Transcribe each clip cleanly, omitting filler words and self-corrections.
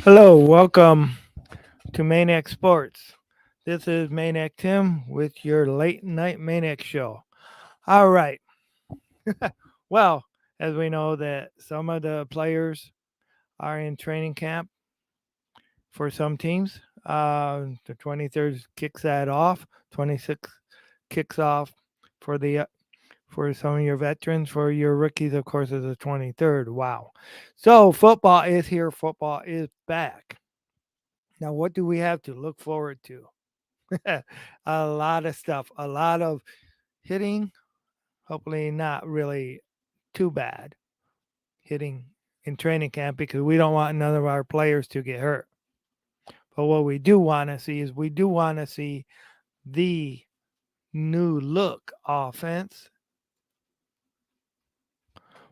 Hello, welcome to Maniac Sports. This is Maniac Tim with your late night Maniac show. All right. Well, as we know that some of the players are in training camp for some teams. The 23rd kicks that off. 26th kicks off for the for some of your veterans. For your rookies, of course, is the 23rd. Wow. So football is here. Football is back. Now, what do we have to look forward to? A lot of stuff, a lot of hitting, hopefully not really too bad hitting in training camp because we don't want none of our players to get hurt. But what we do want to see is we do want to see the new look offense.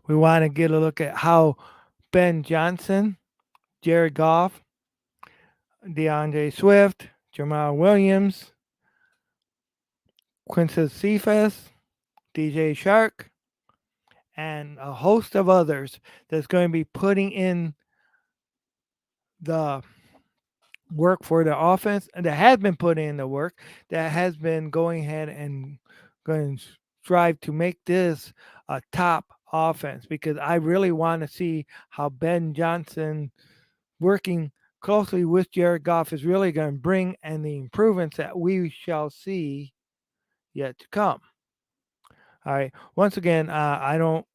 We want to get a look at how Ben Johnson, Jared Goff, DeAndre Swift, Jamal Williams, Quincy Cephas, DJ Shark, and a host of others that's going to be putting in the work for the offense and that has been putting in the work, that has been going ahead and going to strive to make this a top offense because I really want to see how Ben Johnson working closely with Jared Goff is really going to bring and the improvements that we shall see yet to come. All right. Once again, I don't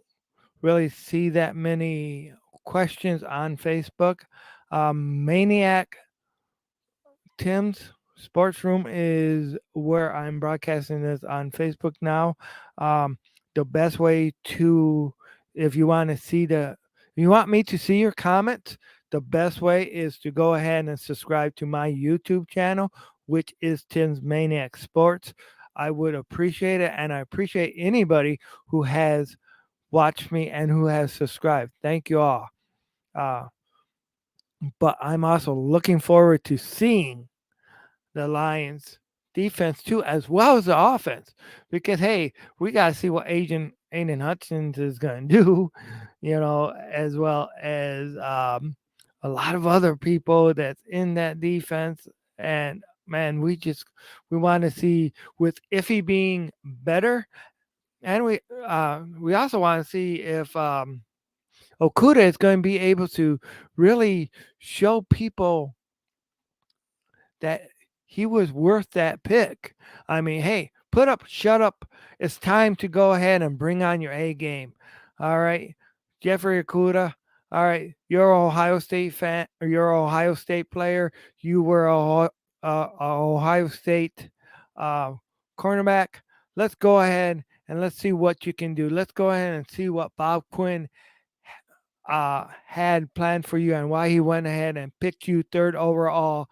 really see that many questions on Facebook. Maniac Tim's Sports Room is where I'm broadcasting this on Facebook now. Um, the best way to, if you want to see if you want me to see your comments, the best way is to go ahead and subscribe to my YouTube channel, which is Tim's Maniac Sports. I would appreciate it, and I appreciate anybody who has watched me and who has subscribed. Thank you all. Uh, but I'm also looking forward to seeing the Lions defense too, as well as the offense. Because hey, we gotta see what Agent Aiden Hutchins is gonna do, as well as a lot of other people that's in that defense. And man, we want to see with Iffy being better, and we also want to see if Okuda is going to be able to really show people that he was worth that pick. I mean, hey, put up, shut up. It's time to go ahead and bring on your A game. All right, Jeffrey Okuda. All right, you're an Ohio State fan, or you're an Ohio State player. You were a Ohio State uh, cornerback. Let's go ahead and let's see what you can do. Let's go ahead and see what Bob Quinn had planned for you and why he went ahead and picked you third overall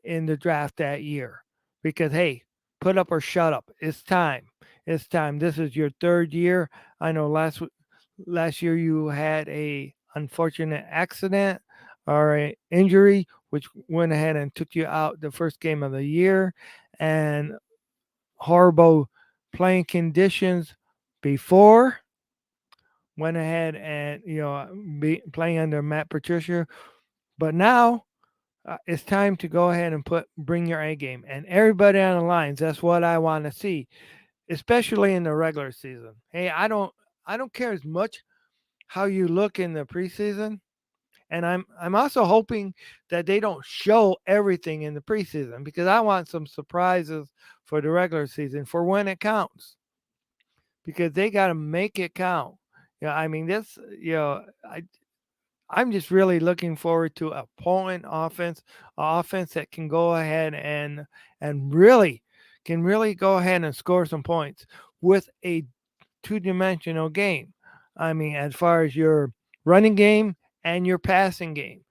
in the draft that year. Because hey, put up or shut up. It's time. It's time. This is your third year. I know last year you had a unfortunate accident or a injury which went ahead and took you out the first game of the year, and horrible playing conditions before went ahead and be playing under Matt Patricia. But now it's time to go ahead and bring your A game and everybody on the lines. That's what I want to see, especially in the regular season. Hey, I don't care as much how you look in the preseason, and I'm also hoping that they don't show everything in the preseason because I want some surprises for the regular season for when it counts because they got to make it count. I mean this. I'm just really looking forward to a potent offense that can go ahead and really go ahead and score some points with a two-dimensional game. I mean, as far as your running game and your passing game.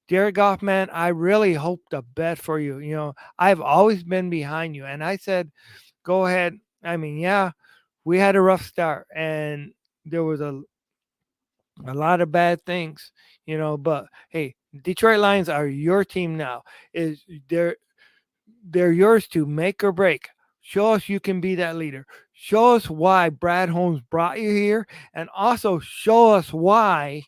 Jared Goff, man, I really hope the best for you. I've always been behind you, and I said, go ahead. I mean, yeah, we had a rough start, and there was a lot of bad things, but hey, Detroit Lions are your team now. Is they're yours to make or break. Show us you can be that leader. Show us why Brad Holmes brought you here, and also show us why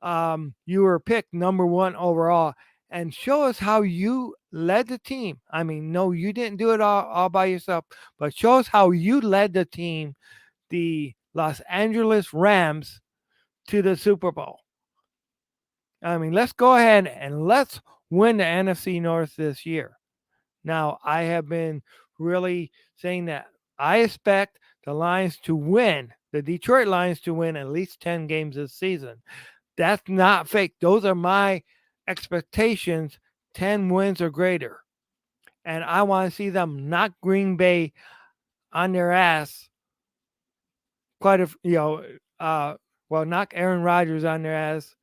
You were picked number one overall, and show us how you led the team. I mean, no, you didn't do it all by yourself, but show us how you led the team, the Los Angeles Rams, to the Super Bowl. I mean, let's go ahead and let's win the NFC North this year. Now, I have been really saying that I expect the Lions to win, the Detroit Lions to win at least 10 games this season. That's not fake. Those are my expectations, 10 wins or greater. And I want to see them knock Green Bay on their ass quite a, uh, well, knock Aaron Rodgers on their ass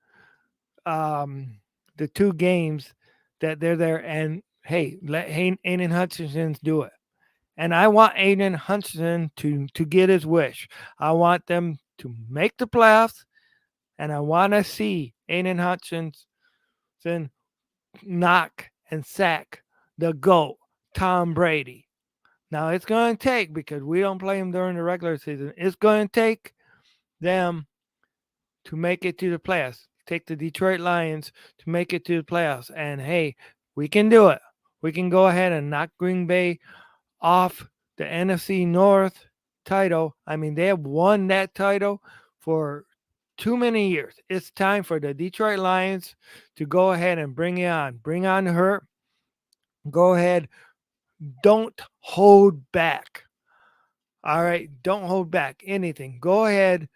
the two games that they're there. And hey, let Aiden Hutchinson do it. And I want Aiden Hutchinson to get his wish. I want them to make the playoffs, and I want to see Aiden Hutchinson knock and sack the GOAT, Tom Brady. Now, it's going to take, because we don't play him during the regular season, it's going to take them to make it to the playoffs. Take the Detroit Lions to make it to the playoffs. And hey, we can do it. We can go ahead and knock Green Bay off the NFC North title. I mean, they have won that title for too many years. It's time for the Detroit Lions to go ahead and bring it on. Bring on her. Go ahead. Don't hold back. All right. Don't hold back anything. Go ahead.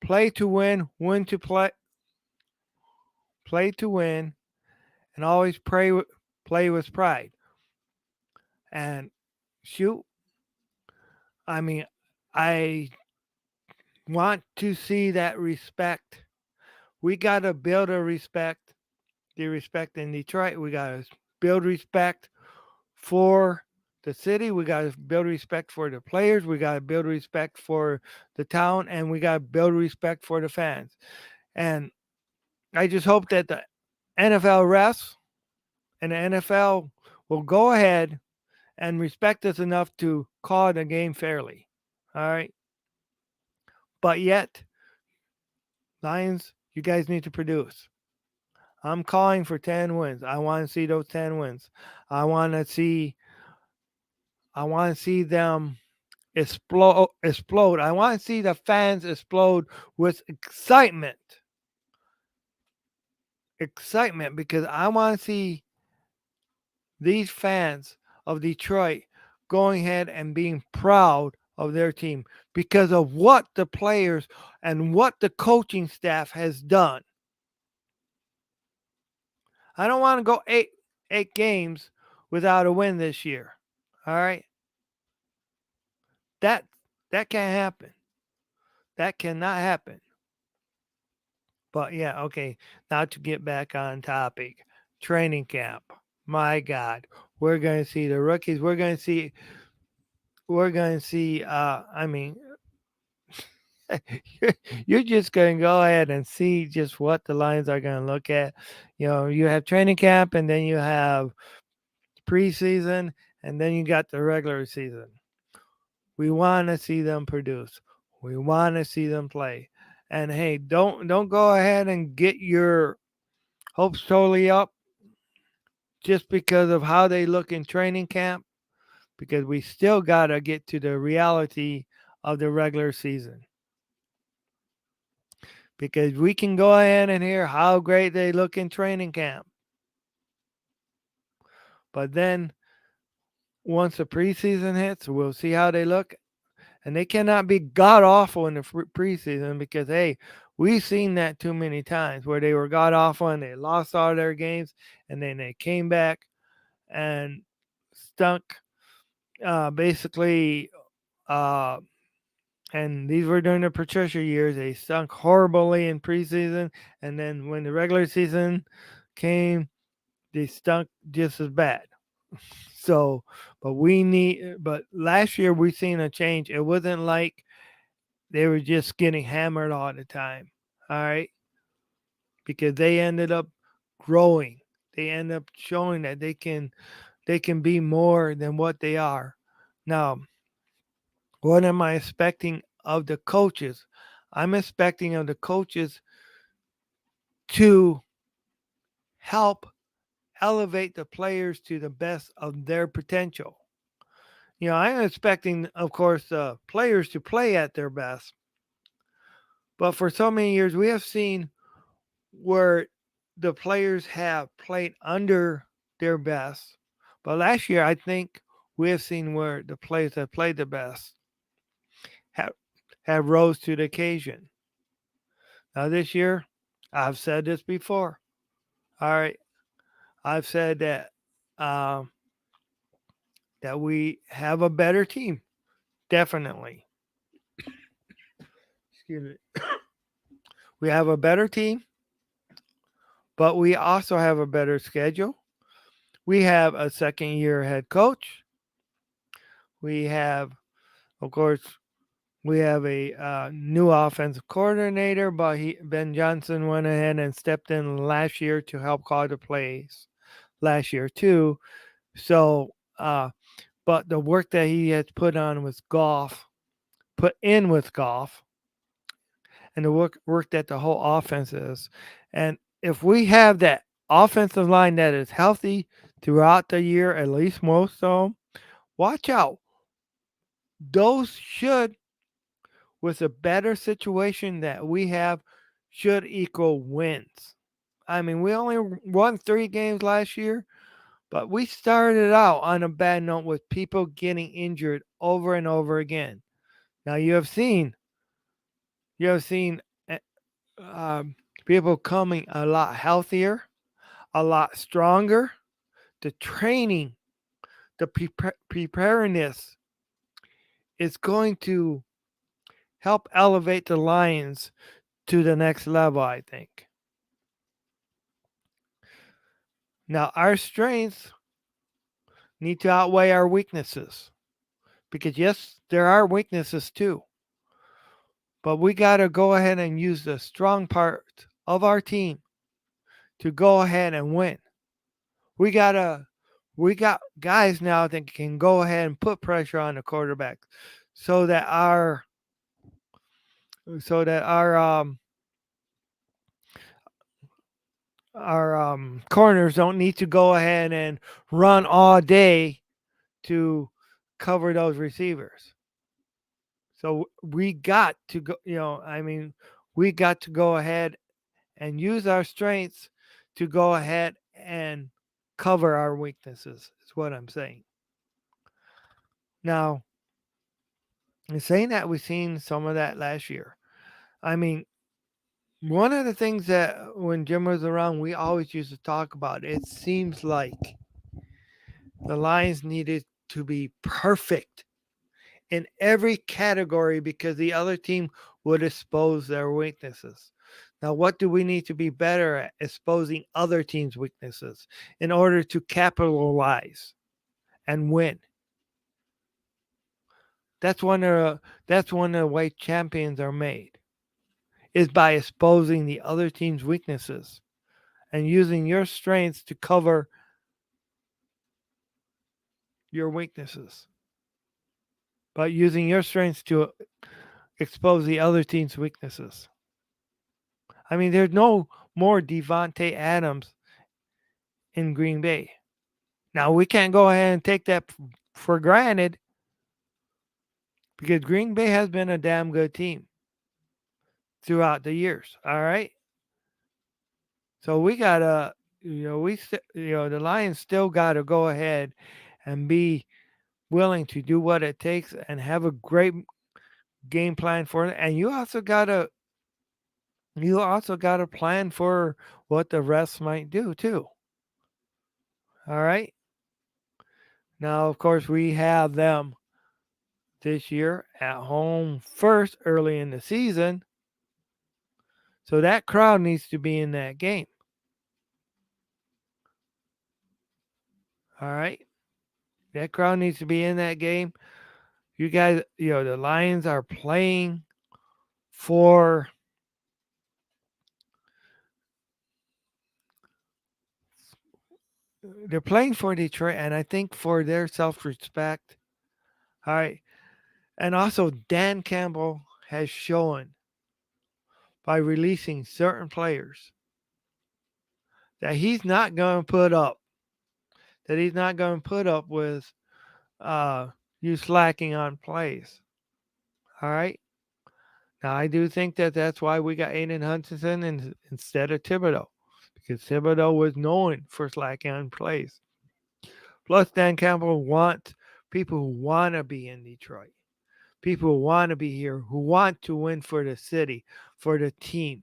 Play to win. Win to play. Play to win. And always play with pride. And shoot. I mean, I want to see that respect. We got to build a respect, the respect in Detroit. We got to build respect for the city. We got to build respect for the players. We got to build respect for the town, and we got to build respect for the fans. And I just hope that the NFL refs and the NFL will go ahead and respect us enough to call the game fairly. All right. But yet, Lions, you guys need to produce. I'm calling for 10 wins. I want to see those 10 wins. I want to see I want to see them explode. I want to see the fans explode with excitement. Excitement, because I want to see these fans of Detroit going ahead and being proud of their team because of what the players and what the coaching staff has done. I don't want to go eight games without a win this year. All right? That that can't happen. That cannot happen. But yeah, okay. Now to get back on topic. Training camp. My God. We're gonna see the rookies. We're gonna see I mean you're, you're just gonna go ahead and see just what the Lions are gonna look at. You have training camp, and then you have preseason, and then you got the regular season. We want to see them produce. We want to see them play. And hey, don't go ahead and get your hopes totally up just because of how they look in training camp, because we still got to get to the reality of the regular season. Because we can go ahead and hear how great they look in training camp. But then once the preseason hits, we'll see how they look. And they cannot be god awful in the preseason, because hey, we've seen that too many times where they were god awful and they lost all their games, and then they came back and stunk. Basically, uh, and these were during the Patricia years. They stunk horribly in preseason, and then when the regular season came, they stunk just as bad. So, but last year we seen a change. It wasn't like they were just getting hammered all the time. All right. Because they ended up growing. They end up showing that they can be more than what they are. Now, what am I expecting of the coaches? I'm expecting of the coaches to help elevate the players to the best of their potential. I'm expecting, of course, the players to play at their best, but for so many years we have seen where the players have played under their best. But last year, I think we have seen where the players that played the best have, have rose to the occasion. Now, this year, I've said this before. All right, I've said um, that we have a better team, definitely. Excuse me. We have a better team, but we also have a better schedule. We have a second year head coach. We have, of course, we have a new offensive coordinator, but Ben Johnson went ahead and stepped in last year to help call the plays last year too. So, but the work that he has put in with golf, and the work that the whole offense is, and if we have that offensive line that is healthy throughout the year, at least most of them, watch out. Those should with a better situation that we have should equal wins. I mean, we only won 3 games last year, but we started out on a bad note with people getting injured over and over again. Now you have seen uh, um, people coming a lot healthier, a lot stronger. The training, the preparedness is going to help elevate the Lions to the next level, I think. Now, our strengths need to outweigh our weaknesses because, yes, there are weaknesses too, but we got to go ahead and use the strong part of our team to go ahead and win. We got to. We got guys now that can go ahead and put pressure on the quarterback, so that our so that our corners don't need to go ahead and run all day to cover those receivers. So we got to go, we got to go ahead and use our strengths to go ahead and cover our weaknesses, is what I'm saying. Now, in saying that, we've seen some of that last year. I mean, one of the things that when Jim was around, we always used to talk about, it seems like the Lions needed to be perfect in every category because the other team would expose their weaknesses. Now, what do we need to be better at? Exposing other teams' weaknesses in order to capitalize and win. That's one of the way champions are made is by exposing the other team's weaknesses and using your strengths to cover your weaknesses. But using your strengths to expose the other team's weaknesses. I mean, there's no more Devontae Adams in Green Bay. Now we can't go ahead and take that for granted because Green Bay has been a damn good team throughout the years. All right, so we gotta, the Lions still gotta go ahead and be willing to do what it takes and have a great game plan for it. And you also gotta plan for what the refs might do too. All right. Now, of course, we have them this year at home first early in the season. So that crowd needs to be in that game. All right. That crowd needs to be in that game. You guys, the Lions are playing for they're playing for Detroit and I think for their self-respect. All right. And also Dan Campbell has shown by releasing certain players that he's not going to put up, that he's not going to put up with uh, you slacking on plays. All right. Now I do think that that's why we got Aiden Hutchinson instead of Thibodeau, because Thibodeau was known for slacking on plays. Plus, Dan Campbell wants people who want to be in Detroit, people who want to be here, who want to win for the city, for the team.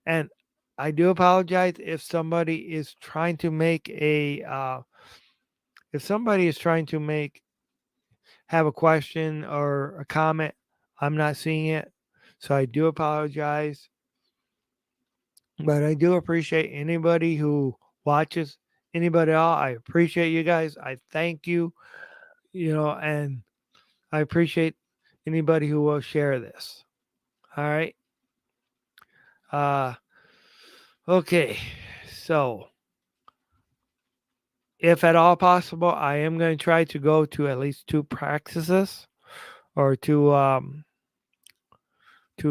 And I do apologize if somebody is trying to make if somebody is trying to make have a question or a comment. I'm not seeing it, so I do apologize. But I do appreciate anybody who watches, anybody else. I appreciate you guys. I thank you, and I appreciate anybody who will share this. All right. Uh, okay. So, if at all possible, I am going to try to go to at least two practices or two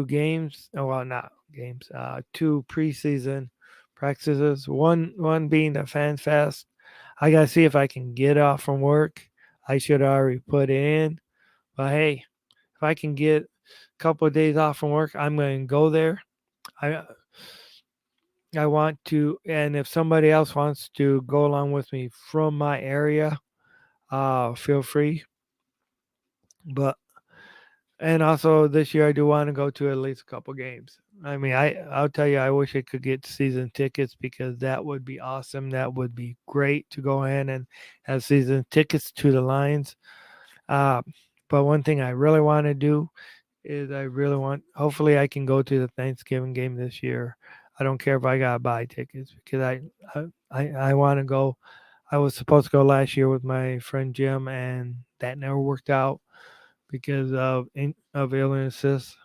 games. Oh, well, not games. Two preseason practices. One being the Fan Fest. I gotta see if I can get off from work. I should already put it in. But hey, if I can get a couple of days off from work, I'm going to go there. I I want to, and if somebody else wants to go along with me from my area, feel free. But and also this year, I do want to go to at least a couple games. I mean, I'll tell you, I wish I could get season tickets because that would be awesome. That would be great to go in and have season tickets to the Lions. Uh, but one thing I really want to do is I really want. Hopefully, I can go to the Thanksgiving game this year. I don't care if I gotta buy tickets because I want to go. I was supposed to go last year with my friend Jim, and that never worked out because of illnesses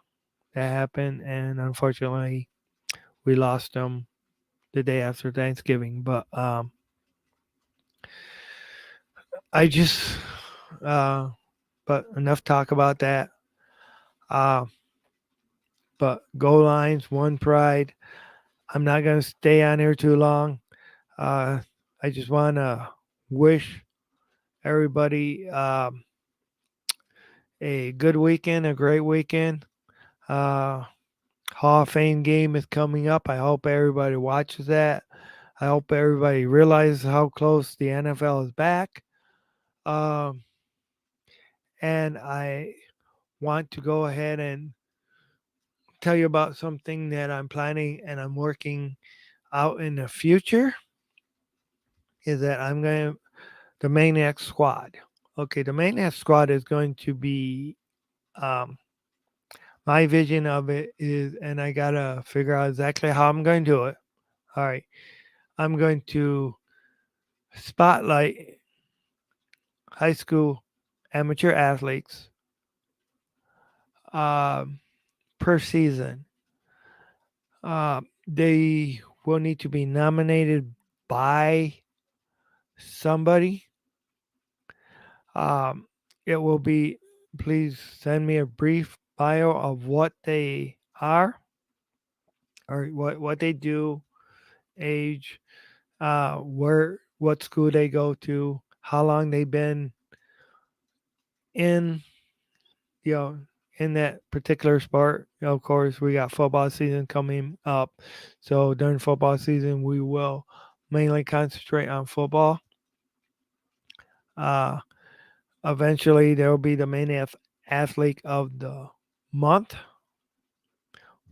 that happened, and unfortunately, we lost him the day after Thanksgiving. But I just, uh, but enough talk about that. Uh, but goal lines, one pride. I'm not gonna stay on here too long. Uh, I just want to wish everybody a good weekend, a great weekend. Uh, Hall of Fame game is coming up. I hope everybody watches that. I hope everybody realizes how close the NFL is back. Um, and I want to go ahead and tell you about something that I'm planning and I'm working out in the future. Is that I'm going to the Maniac Squad. Okay, the Maniac Squad is going to be um, my vision of it is, and I gotta figure out exactly how I'm going to do it. All right, I'm going to spotlight high school amateur athletes um, per season. They will need to be nominated by somebody. Um, it will be, please send me a brief bio of what they are or what they do, age, what school they go to, how long they've been in, you know, in that particular sport. Of course, we got football season coming up. So during football season, we will mainly concentrate on football. Uh, Eventually, there will be the main athlete of the month,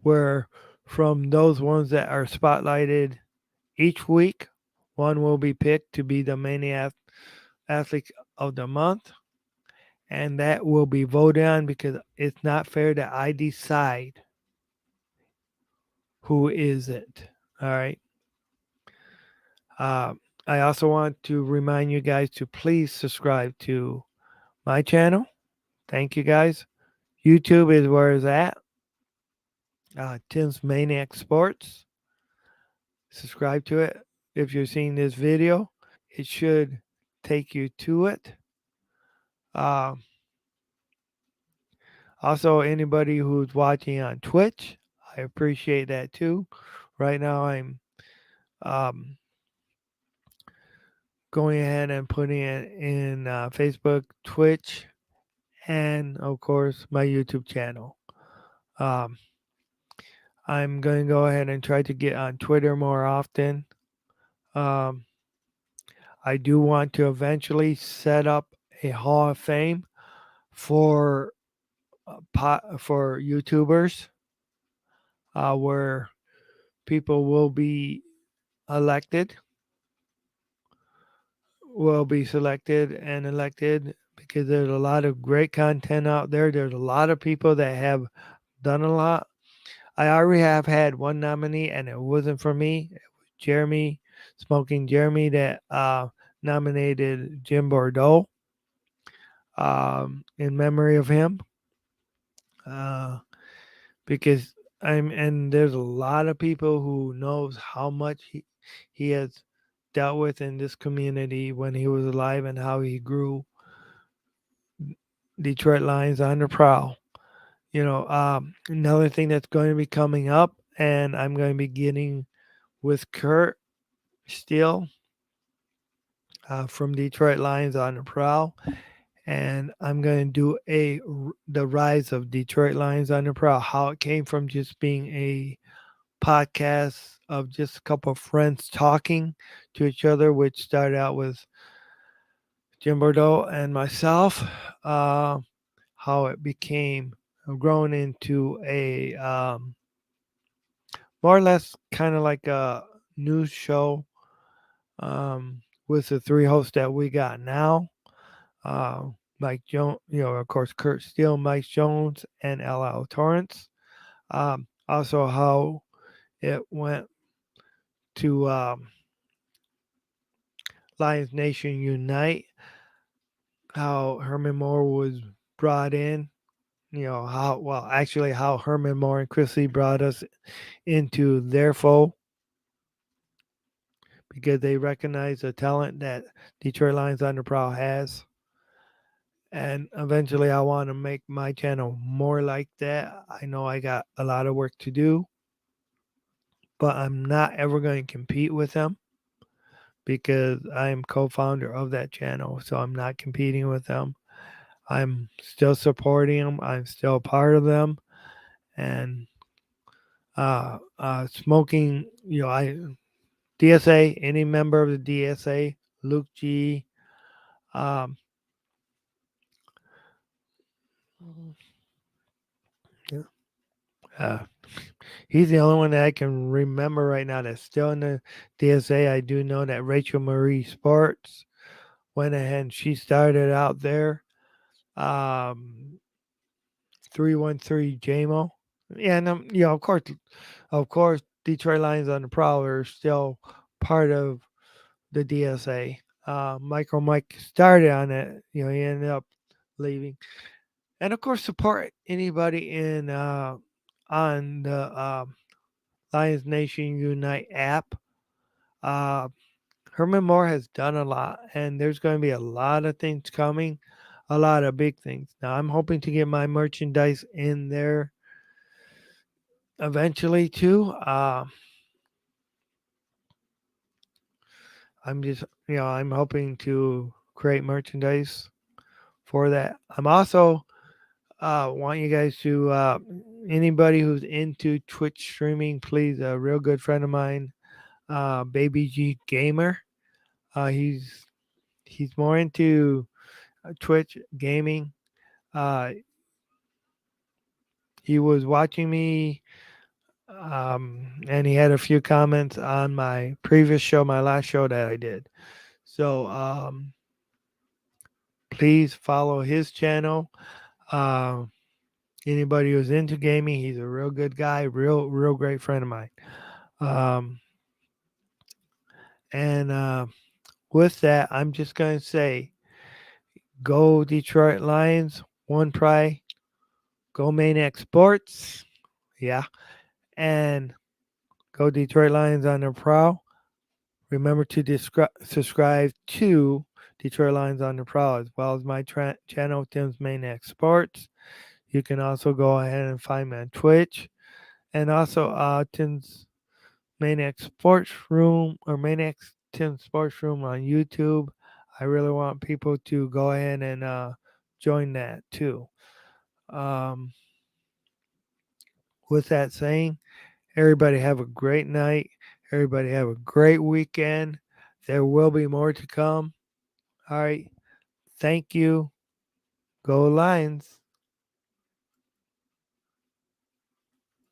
where from those ones that are spotlighted each week, one will be picked to be the main athlete of the month. And that will be voted on because it's not fair that I decide who is it. All right. Uh, I also want to remind you guys to please subscribe to my channel. Thank you guys. YouTube is where it's at. Tim's Maniac Sports. Subscribe to it. If you're seeing this video, it should take you to it. Um, Also, anybody who's watching on Twitch, I appreciate that too. Right now, I'm um, going ahead and putting it in Facebook, Twitch, and of course my YouTube channel. Um, I'm going to go ahead and try to get on Twitter more often. Um, I do want to eventually set up a Hall of Fame for for YouTubers, where people elected, will be selected and elected because there's a lot of great content out there. There's a lot of people that have done a lot. I already have had one nominee, and it wasn't for me. It was Jeremy, Smoking Jeremy, that nominated Jim Bordeaux in memory of him. Uh, because and there's a lot of people who knows how much he has dealt with in this community when he was alive and how he grew Detroit Lions on the prowl. Another thing that's going to be coming up, and I'm going to be getting with Kurt Steele from Detroit Lions on the prowl, and I'm going to do the rise of Detroit Lions on the prowl, how it came from just being a podcast of just a couple of friends talking to each other, which started out with Jim Bordeaux and myself, uh, how it became grown into a more or less kind of like a news show with the three hosts that we got now. Uh, Mike Jones, of course, Kurt Steele, Mike Jones, and LL Torrance. Also, how it went to Lions Nation Unite, how Herman Moore was brought in. How Herman Moore and Chrissy brought us into their fold because they recognize the talent that Detroit Lions on the Prowl has. And eventually, I want to make my channel more like that. I know I got a lot of work to do, but I'm not ever going to compete with them because I am co founder of that channel. So I'm not competing with them. I'm still supporting them, I'm still part of them. And smoking, DSA, any member of the DSA, Luke G. Um, yeah, uh, he's the only one that I can remember right now that's still in the DSA. I do know that Rachel Marie Sports went ahead and she started out there. 313 JMO. Yeah, and of course, Detroit Lions on the Prowl are still part of the DSA. Michael Mike started on it. He ended up leaving. And of course, support anybody in on the Lions Nation Unite app. Uh, Herman Moore has done a lot, and there's going to be a lot of things coming, a lot of big things. Now, I'm hoping to get my merchandise in there eventually too. I'm hoping to create merchandise for that. I'm also want you guys to anybody who's into Twitch streaming, please. A real good friend of mine, Baby G Gamer. He's more into Twitch gaming. Uh, he was watching me, and he had a few comments on my previous show, my last show that I did. So please follow his channel. Uh, Anybody who's into gaming, he's a real good guy, real great friend of mine. Um, and with that, I'm just going to say, go Detroit Lions, one pride, go Maniac Sports, yeah, and go Detroit Lions on their prowl. Remember to subscribe to Detroit Lions on the prowl as well as my channel, Tim's Maniac Sports. You can also go ahead and find me on Twitch and also Tim's Maniac Sports Room or Maniac Tim Sports Room on YouTube. I really want people to go ahead and join that too. Um, with that saying, everybody have a great night. Everybody have a great weekend. There will be more to come. All right. Thank you. Go Lions.